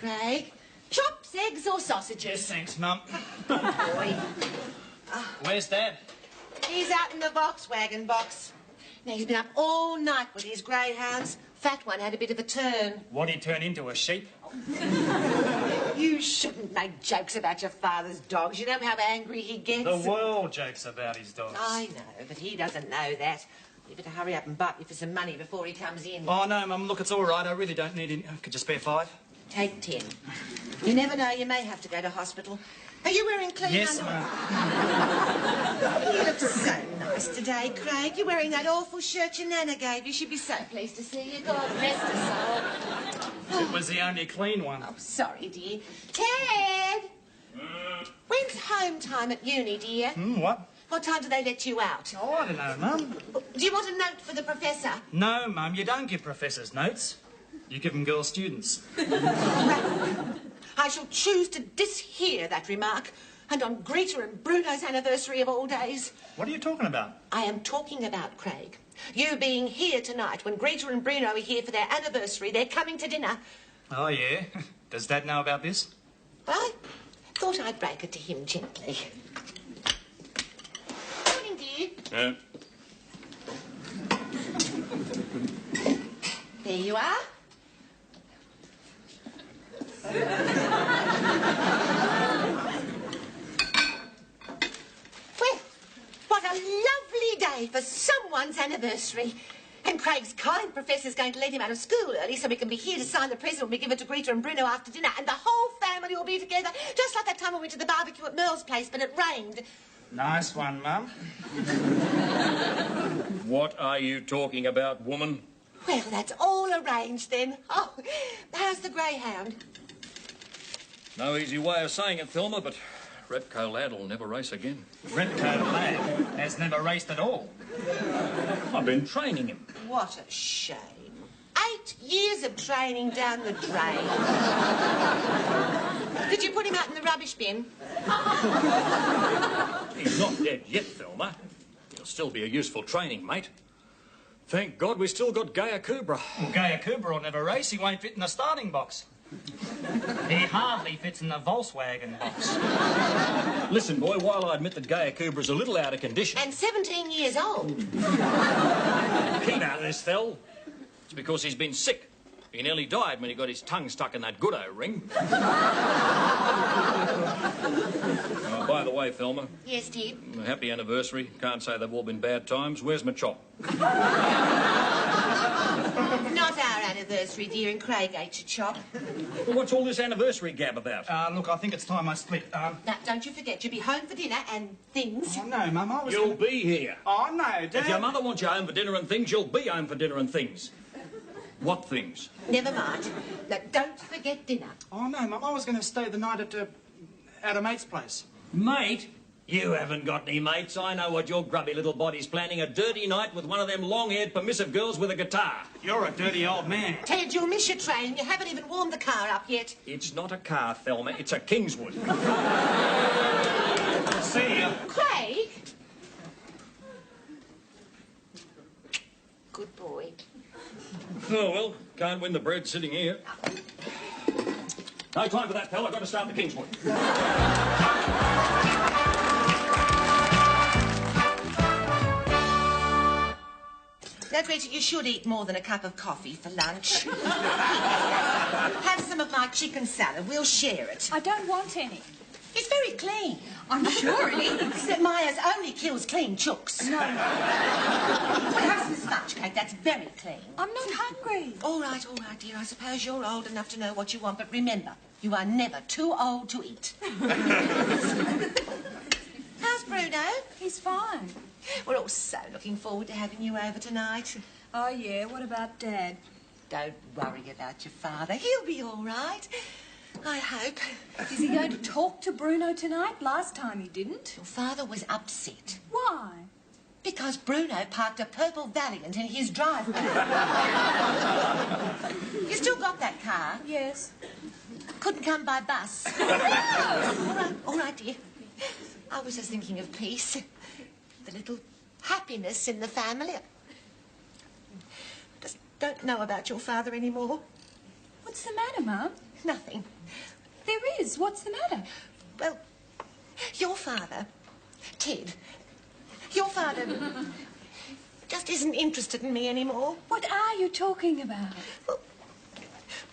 Craig. Chops, eggs or sausages? Yes, thanks, Mum. Good boy. Where's Dad? He's out in the Volkswagen box. Now, he's been up all night with his greyhounds. Fat one had a bit of a turn. What'd he turn into, a sheep? You shouldn't make jokes about your father's dogs. You know how angry he gets. The world jokes about his dogs. I know, but he doesn't know that. You better hurry up and butt me for some money before he comes in. Oh, no, Mum, look, it's all right. I really don't need any. Could you spare 5? Take 10. You never know, you may have to go to hospital. Are you wearing clean Yes, underwear? Mum. You look so nice today, Craig. You're wearing that awful shirt your Nana gave you. She'd be so pleased to see you. God rest her soul. It was the only clean one. Oh, sorry, dear. Ted! When's home time at uni, dear? What? What time do they let you out? Oh, I don't know, Mum. Do you want a note for the professor? No, Mum, you don't give professors notes. You give them girl students. I shall choose to dishear that remark. And on Greta and Bruno's anniversary of all days. What are you talking about? I am talking about, Craig. You being here tonight when Greta and Bruno are here for their anniversary. They're coming to dinner. Oh, yeah? Does Dad know about this? Well, I thought I'd break it to him gently. Morning, dear. There you are. Well, what a lovely day for someone's anniversary. And Craig's kind professor's going to let him out of school early so we can be here to sign the present when we give it to Greta and Bruno after dinner. And the whole family will be together, just like that time we went to the barbecue at Merle's place, but it rained. Nice one, Mum. What are you talking about, woman? Well, that's all arranged then. Oh, how's the greyhound? No easy way of saying it, Thelma, but Repco Lad will never race again. Repco Lad has never raced at all. I've been training him. What a shame. 8 years of training down the drain. Did you put him out in the rubbish bin? He's not dead yet, Thelma. He'll still be a useful training mate. Thank God we still got Gaia Kubra. Well, Gaia Kubra will never race. He won't fit in the starting box. He hardly fits in the Volkswagen box. Listen, boy, while I admit that Gaia Kubra's a little out of condition... And 17 years old. Keep out of this, Thel. It's because he's been sick. He nearly died when he got his tongue stuck in that good-o ring. Oh, by the way, Thelma. Yes, dear? Happy anniversary. Can't say they've all been bad times. Where's my chop? Not our anniversary, dear, and Craig ate your chop. Well, what's all this anniversary gab about? Look, I think it's time I split. Now, don't you forget, you'll be home for dinner and things. Oh, no, Mum, I was... You'll be here. Oh, no, Dad. If your mother wants you home for dinner and things, you'll be home for dinner and things. What things? Never mind. Now, don't forget dinner. Oh, no, Mum, I was going to stay the night at a mate's place. Mate? You haven't got any mates. I know what your grubby little body's planning. A dirty night with one of them long-haired permissive girls with a guitar. You're a dirty old man. Ted, you'll miss your train. You haven't even warmed the car up yet. It's not a car, Thelma. It's a Kingswood. See ya. Craig? Good boy. Oh, well, can't win the bread sitting here. No time for that, pal. I've got to start the Kingswood. Now, Greta, you should eat more than a cup of coffee for lunch. Have some of my chicken salad. We'll share it. I don't want any. It's very clean. I'm sure it is. Except Myers only kills clean chooks. No. Well, have some sponge cake. That's very clean. I'm not hungry. All right, dear. I suppose you're old enough to know what you want, but remember, you are never too old to eat. How's Bruno? He's fine. We're all so looking forward to having you over tonight. Oh, yeah. What about Dad? Don't worry about your father. He'll be all right. I hope. Is he going to talk to Bruno tonight? Last time he didn't. Your father was upset. Why? Because Bruno parked a purple Valiant in his driveway. You still got that car? Yes. Couldn't come by bus. All right, dear. I was just thinking of peace. The little happiness in the family. Just don't know about your father anymore. What's the matter, Mum? Nothing. There is. What's the matter? Well, your father, Ted, your father just isn't interested in me anymore. What are you talking about? Well,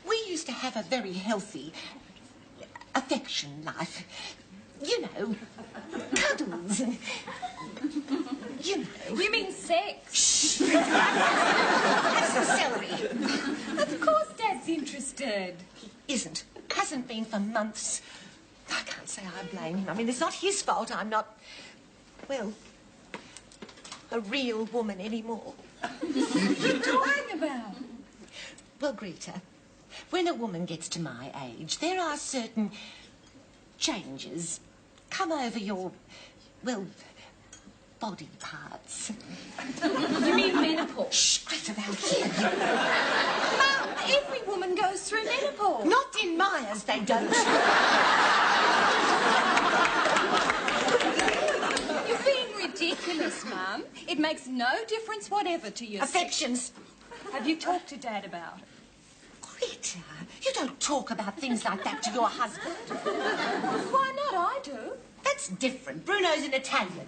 we used to have a very healthy affection life. You know, cuddles and... You know. You mean sex? Shh! That's the celery. Of course Dad's interested. He isn't. Hasn't been for months. I can't say I blame him. I mean, it's not his fault I'm not, well, a real woman anymore. What are you talking about? Well, Greta, when a woman gets to my age, there are certain changes come over your, well, body parts. You mean menopause? Shh, Greta, they'll hear. Mum, every woman goes through menopause. Not in Myers, they don't. You're being ridiculous, Mum. It makes no difference whatever to you. Affections. Have you talked to Dad about it? Greta, you don't talk about things like that to your husband. Why not? I do. That's different. Bruno's an Italian.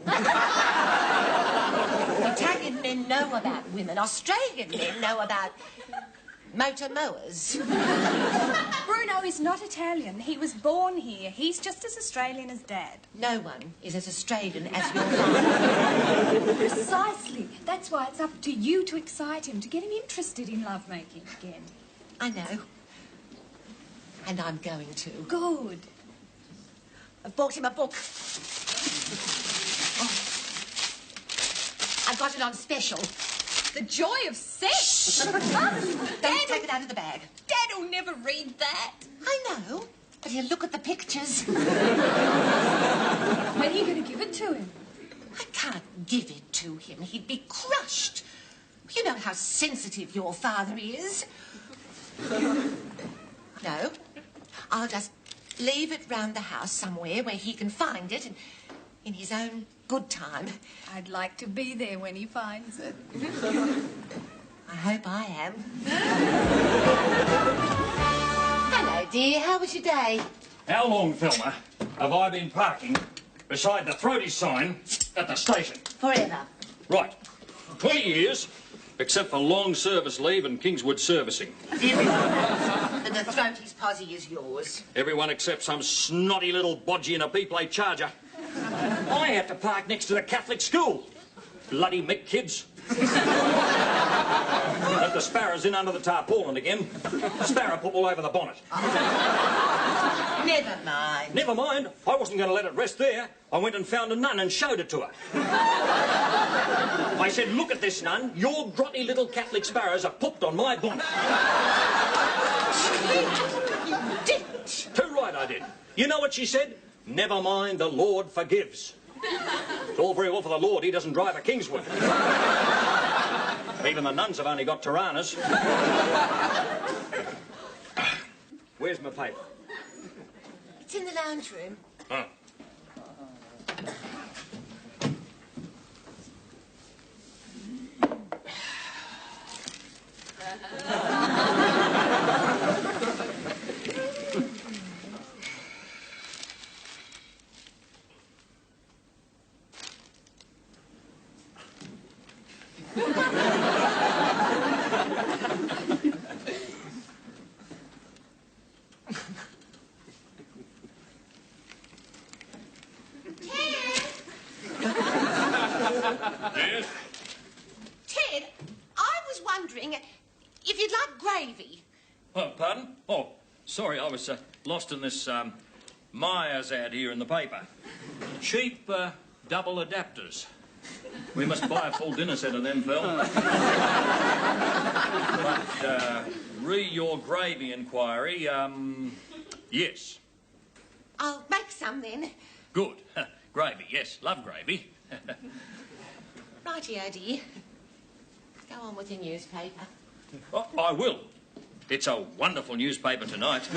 Italian men know about women. Australian men know about motor mowers. Bruno is not Italian. He was born here. He's just as Australian as Dad. No one is as Australian as your father. Precisely. That's why it's up to you to excite him, to get him interested in lovemaking again. I know. And I'm going to. Good. I've bought him a book. Oh. I've got it on special. The Joy of Sex. Don't take it out of the bag. Dad'll never read that. I know, but he'll look at the pictures. When are you going to give it to him? I can't give it to him. He'd be crushed. You know how sensitive your father is. No, I'll just leave it round the house somewhere where he can find it in his own good time. I'd like to be there when he finds it. I hope I am. Hello, dear. How was your day? How long, Thelma, have I been parking beside the throaty sign at the station? Forever. Right. 20 years, except for long service leave and Kingswood servicing. And the throaty's posse is yours. Everyone except some snotty little bodgy in a B-plate Charger. I have to park next to the Catholic school. Bloody Mick kids. Let the sparrows in under the tarpaulin again. Sparrow poop all over the bonnet. Never mind. Never mind. I wasn't going to let it rest there. I went and found a nun and showed it to her. I said, look at this, nun. Your grotty little Catholic sparrows are pooped on my bonnet. You didn't. Too right I did. You know what she said? Never mind, the Lord forgives. It's all very well for the Lord, he doesn't drive a Kingswood. Even the nuns have only got Tiranas. Where's my paper? It's in the lounge room. Oh. Yes? Ted, I was wondering if you'd like gravy. Oh, pardon? Oh, sorry, I was lost in this Myers ad here in the paper. Cheap double adapters. We must buy a full dinner set of them, Phil. But re your gravy inquiry, yes. I'll make some then. Good. Gravy, yes. Love gravy. Rightio, dear. Go on with your newspaper. Oh, I will. It's a wonderful newspaper tonight.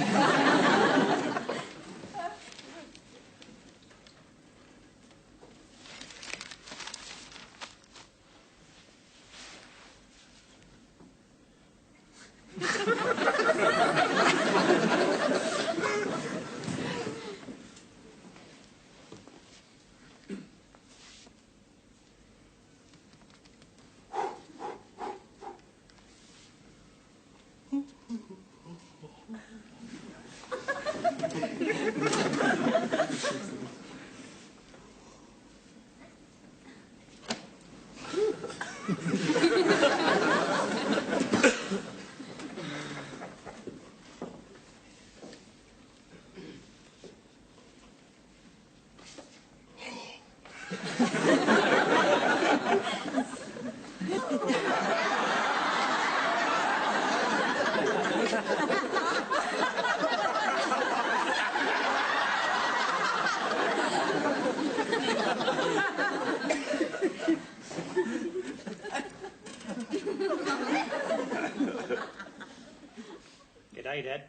Okay, Dad.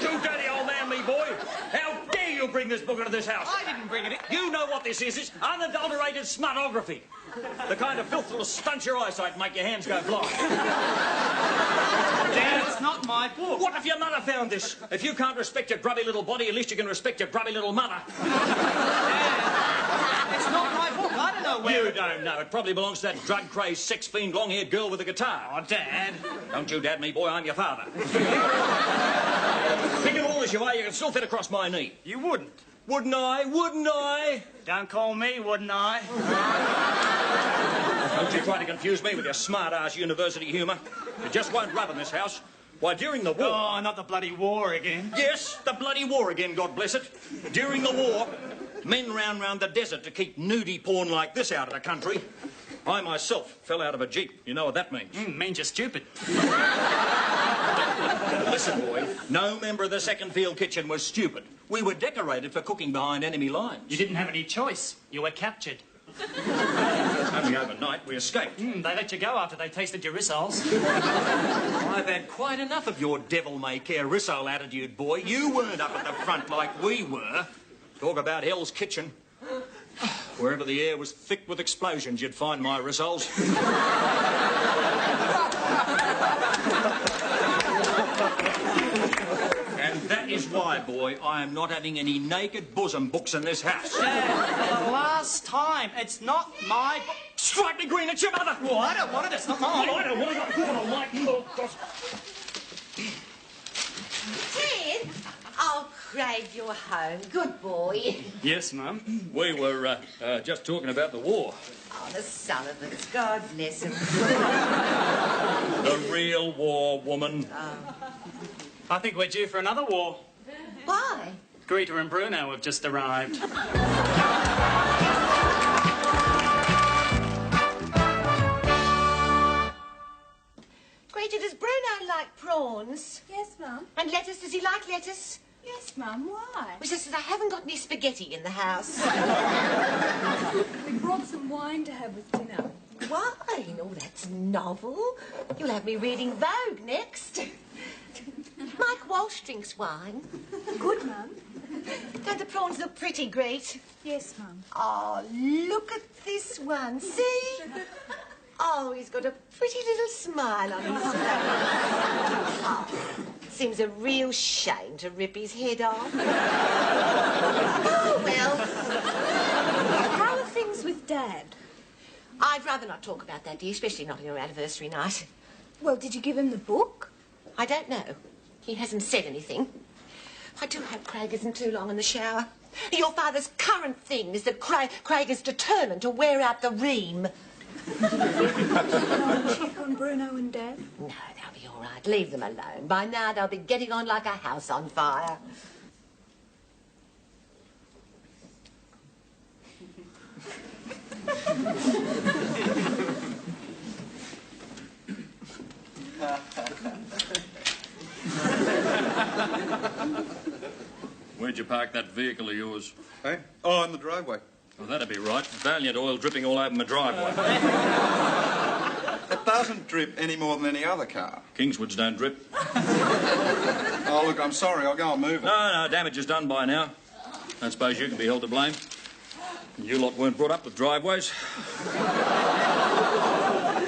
Don't daddy old man me, boy. How dare you bring this book into this house? I didn't bring it in. You know what this is. It's unadulterated smutography. The kind of filth that'll stunt your eyesight and make your hands go blind. Dad, it's not my book. What if your mother found this? If you can't respect your grubby little body, at least you can respect your grubby little mother. Dad, it's not my book. I don't know where... You don't know. It probably belongs to that drug-crazed, sex-fiend, long-haired girl with a guitar. Oh, Dad. Don't you dad me, boy. I'm your father. Think of all as you are, you can still fit across my knee. You wouldn't. Wouldn't I? Wouldn't I? Don't call me, wouldn't I? Don't you try to confuse me with your smart-ass university humour. You just won't rub in this house. Why, during the war... Oh, not the bloody war again. Yes, the bloody war again, God bless it. During the war, men ran round the desert to keep nudie porn like this out of the country. I myself fell out of a jeep. You know what that means? Means you're stupid. Listen, boy, no member of the second field kitchen was stupid. We were decorated for cooking behind enemy lines. You didn't have any choice. You were captured. Only overnight we escaped. They let you go after they tasted your rissoles. I've had quite enough of your devil-may-care rissole attitude, boy. You weren't up at the front like we were. Talk about Hell's Kitchen. Wherever the air was thick with explosions, you'd find my rissoles. And that is why, boy, I am not having any naked bosom books in this house. Dad, for the last time, it's not my book. Strike me green at your mother! Well, I don't want it. It's not mine. I don't want it. I don't like you. Ted? Oh, Craig, you're home. Good boy. Yes, Mum. We were just talking about the war. Oh, the Sullivans. God bless them. The real war, woman. I think we're due for another war. Why? Greta and Bruno have just arrived. Greta, does Bruno like prawns? Yes, Mum. And lettuce? Does he like lettuce? Yes, Mum. Why? It's just that I haven't got any spaghetti in the house. We brought some wine to have with dinner. Wine? Oh, that's novel. You'll have me reading Vogue next. Mike Walsh drinks wine. Good, Mum. Don't the prawns look pretty, Great? Yes, Mum. Oh, look at this one. See? Oh, he's got a pretty little smile on his face. Oh, seems a real shame to rip his head off. Oh, well. How are things with Dad? I'd rather not talk about that, dear, especially not on your anniversary night. Well, did you give him the book? I don't know. He hasn't said anything. I do hope Craig isn't too long in the shower. Your father's current thing is that Craig is determined to wear out the ream. Check on Bruno and Dad? No, they'll be all right. Leave them alone. By now, they'll be getting on like a house on fire. Where'd you park that vehicle of yours? Hey? Oh, in the driveway. Well, that'd be right. Valiant oil dripping all over my driveway. It doesn't drip any more than any other car. Kingswoods don't drip. Oh, look, I'm sorry. I'll go and move it. No, damage is done by now. I suppose you can be held to blame. You lot weren't brought up with driveways.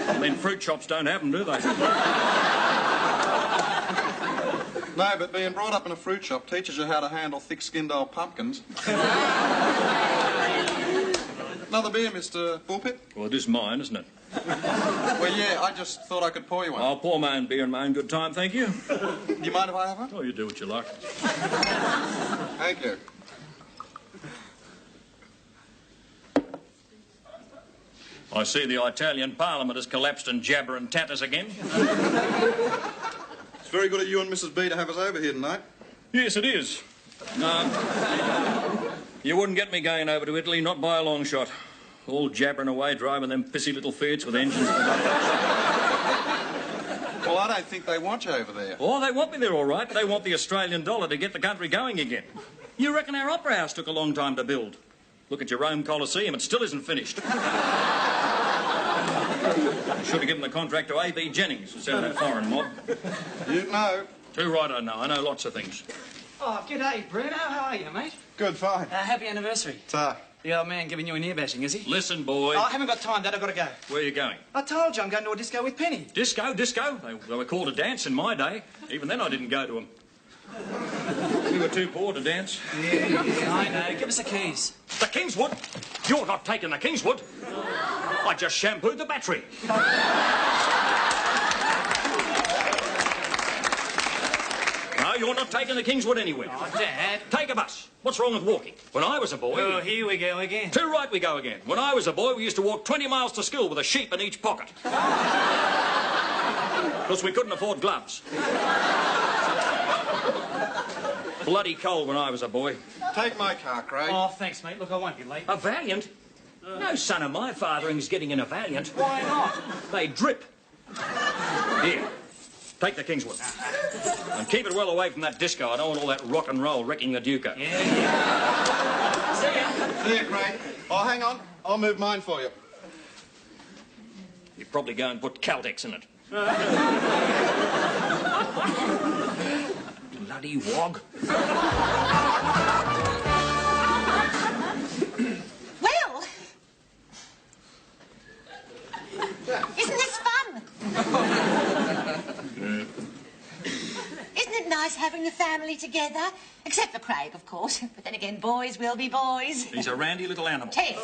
I mean, fruit shops don't happen, do they? No, but being brought up in a fruit shop teaches you how to handle thick-skinned old pumpkins. Another beer, Mr. Bullpit? Well, it is mine, isn't it? Well, yeah, I just thought I could pour you one. I'll pour my own beer in my own good time, thank you. Do you mind if I have one? Oh, you do what you like. Thank you. I see the Italian Parliament has collapsed in jabber and tatters again. It's very good of you and Mrs. B to have us over here tonight. Yes, it is. You wouldn't get me going over to Italy, not by a long shot. All jabbering away, driving them pissy little Fiats with engines. Well, I don't think they want you over there. Oh, they want me there, all right. They want the Australian dollar to get the country going again. You reckon our opera house took a long time to build? Look at your Rome Colosseum, it still isn't finished. Should have given the contract to A.B. Jennings instead of that foreign mob. You know. Too right I know. I know lots of things. Oh, g'day, Bruno. How are you, mate? Good, fine. Happy anniversary. Ta. The old man giving you an ear bashing, is he? Listen, boy. Oh, I haven't got time, Dad. I've got to go. Where are you going? I told you I'm going to a disco with Penny. Disco? They were called a dance in my day. Even then I didn't go to them. We were too poor to dance. Yeah, I know. Give us the keys. The Kingswood? You're not taking the Kingswood. I just shampooed the battery. No, you're not taking the Kingswood anywhere. Oh, Dad. Take a bus. What's wrong with walking? When I was a boy... Oh, here we go again. Too right we go again. When I was a boy, we used to walk 20 miles to school with a sheep in each pocket. Because we couldn't afford gloves. Bloody cold when I was a boy. Take my car, Craig. Oh, thanks, mate. Look, I won't be late. A Valiant? No son of my fathering's getting in a Valiant. Why not? They drip. Here, take the Kingswood. And keep it well away from that disco. I don't want all that rock and roll wrecking the Duker. Yeah. See ya. See you, Craig. Oh, hang on. I'll move mine for you. You probably go and put Caltex in it. Bloody wog. Well, isn't this fun? Isn't it nice having the family together? Except for Craig, of course. But then again, boys will be boys. He's a randy little animal. Ted.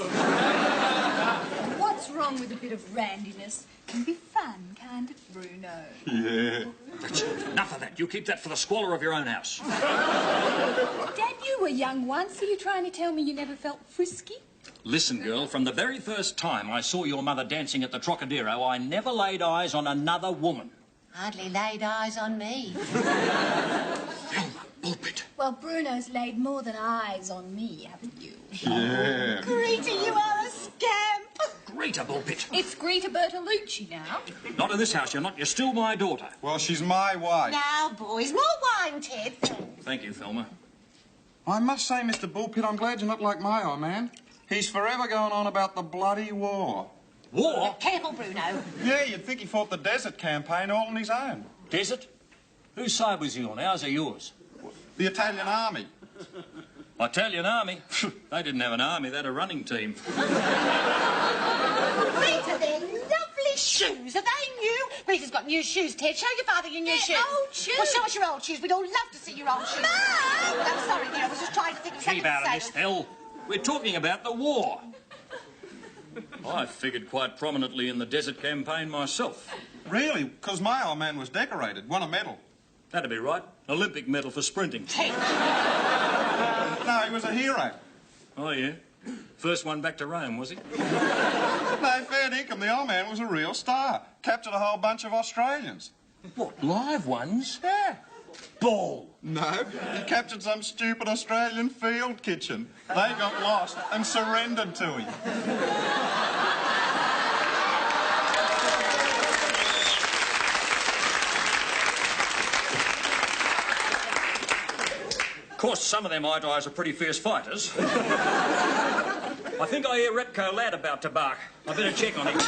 What's wrong with a bit of randiness? Can be fun, can't it, Bruno? Yeah. That's enough of that. You keep that for the squalor of your own house. Dad, you were young once. Are you trying to tell me you never felt frisky? Listen, girl, from the very first time I saw your mother dancing at the Trocadero, I never laid eyes on another woman. Hardly laid eyes on me. Thelma, pulpit. Well, Bruno's laid more than eyes on me, haven't you? Yeah. Greta, you are a scamp. Greta Bullpit. It's Greta Bertolucci now. Not in this house, you're not. You're still my daughter. Well, she's my wife. Now, boys, more wine, Ted. Thank you, Thelma. I must say, Mr. Bullpit, I'm glad you're not like my old man. He's forever going on about the bloody war. War? Careful, Bruno. Yeah, you'd think he fought the desert campaign all on his own. Desert? Whose side was he on, ours or yours? The Italian army. Italian army? They didn't have an army, they had a running team. Greta, they're lovely shoes. Are they new? Greta's got new shoes, Ted. Show your father your new shoes. Old shoes. Well, show us your old shoes. We'd all love to see your old shoes. Mum! Well, I'm sorry, dear. I was just trying to think of something Keep out to of say. this, Thel. We're talking about the war. I figured quite prominently in the desert campaign myself. Really? Because my old man was decorated, won a medal. That'd be right. Olympic medal for sprinting. Ted. No, he was a hero. Oh, yeah? First one back to Rome, was he? No, fair dinkum, the old man was a real star. Captured a whole bunch of Australians. What, live ones? Yeah. Ball. No, he captured some stupid Australian field kitchen. They got lost and surrendered to him. Of course, some of them eye-to-eyes are pretty fierce fighters. I think I hear Repco Lad about to bark. I better check on him.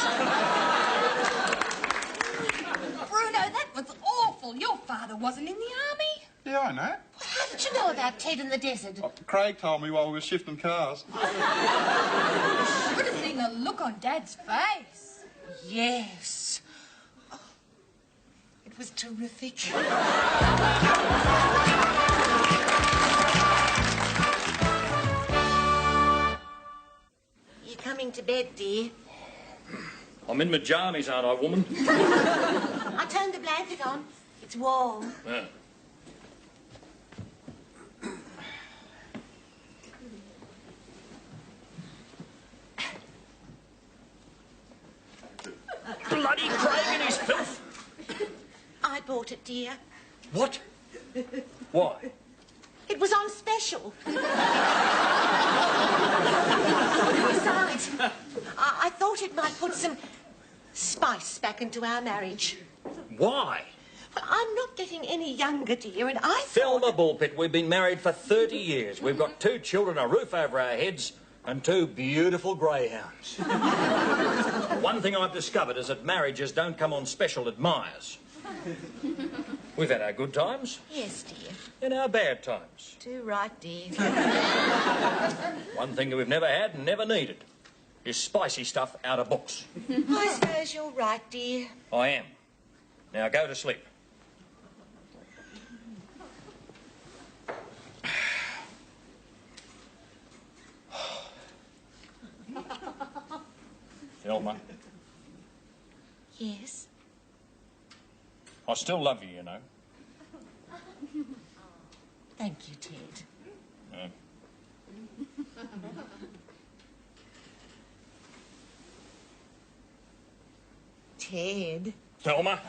Bruno, that was awful. Your father wasn't in the army. Yeah, I know. How did you know about Ted in the desert? Craig told me while we were shifting cars. You should have seen the look on Dad's face. Yes. Oh, it was terrific. You coming to bed, dear? I'm in my jammies, aren't I, woman? I turned the blanket on. It's warm. Yeah. Bloody Craig and his filth! I bought it, dear. What? Why? It was on special. Besides, I thought it might put some spice back into our marriage. Why? Well, I'm not getting any younger, dear, and I Thelma Bullpit, we've been married for 30 years. We've got 2 children, a roof over our heads, and 2 beautiful greyhounds. One thing I've discovered is that marriages don't come on special at Myers. We've had our good times. Yes, dear. And our bad times. Too right, dear. One thing that we've never had and never needed is spicy stuff out of books. I suppose you're right, dear. I am. Now go to sleep. Thelma, Yes? I still love you, you know. Thank you, Ted. Ted. Thelma?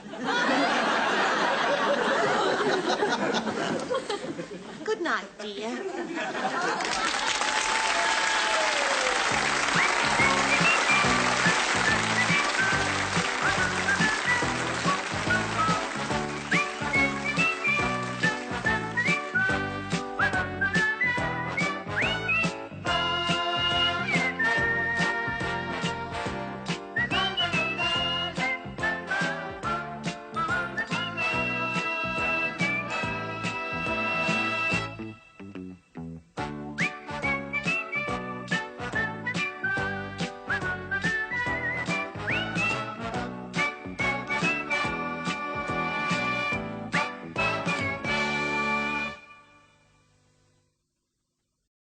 Good night, dear.